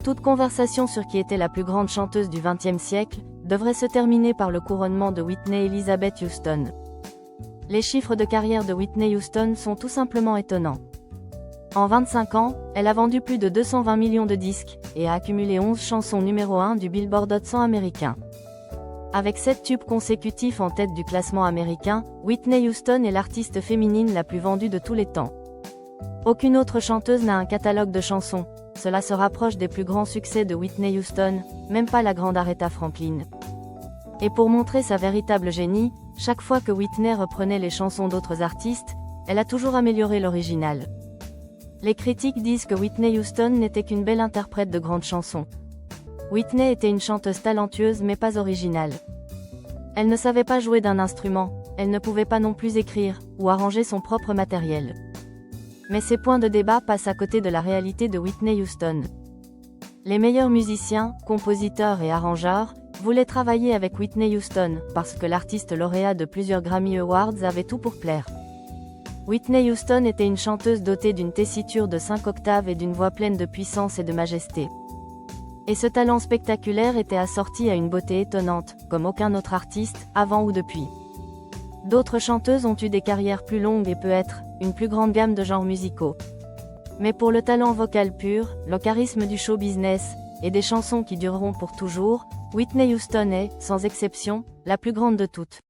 Toute conversation sur qui était la plus grande chanteuse du XXe siècle devrait se terminer par le couronnement de Whitney Elizabeth Houston. Les chiffres de carrière de Whitney Houston sont tout simplement étonnants. En 25 ans, elle a vendu plus de 220 millions de disques, et a accumulé 11 chansons numéro 1 du Billboard Hot 100 américain. Avec 7 tubes consécutifs en tête du classement américain, Whitney Houston est l'artiste féminine la plus vendue de tous les temps. Aucune autre chanteuse n'a un catalogue de chansons, cela se rapproche des plus grands succès de Whitney Houston, même pas la grande Aretha Franklin. Et pour montrer sa véritable génie, chaque fois que Whitney reprenait les chansons d'autres artistes, elle a toujours amélioré l'original. Les critiques disent que Whitney Houston n'était qu'une belle interprète de grandes chansons. Whitney était une chanteuse talentueuse mais pas originale. Elle ne savait pas jouer d'un instrument, elle ne pouvait pas non plus écrire, ou arranger son propre matériel. Mais ces points de débat passent à côté de la réalité de Whitney Houston. Les meilleurs musiciens, compositeurs et arrangeurs voulaient travailler avec Whitney Houston, parce que l'artiste lauréat de plusieurs Grammy Awards avait tout pour plaire. Whitney Houston était une chanteuse dotée d'une tessiture de 5 octaves et d'une voix pleine de puissance et de majesté. Et ce talent spectaculaire était assorti à une beauté étonnante, comme aucun autre artiste, avant ou depuis. D'autres chanteuses ont eu des carrières plus longues et peut-être, une plus grande gamme de genres musicaux. Mais pour le talent vocal pur, le charisme du show business, et des chansons qui dureront pour toujours, Whitney Houston est, sans exception, la plus grande de toutes.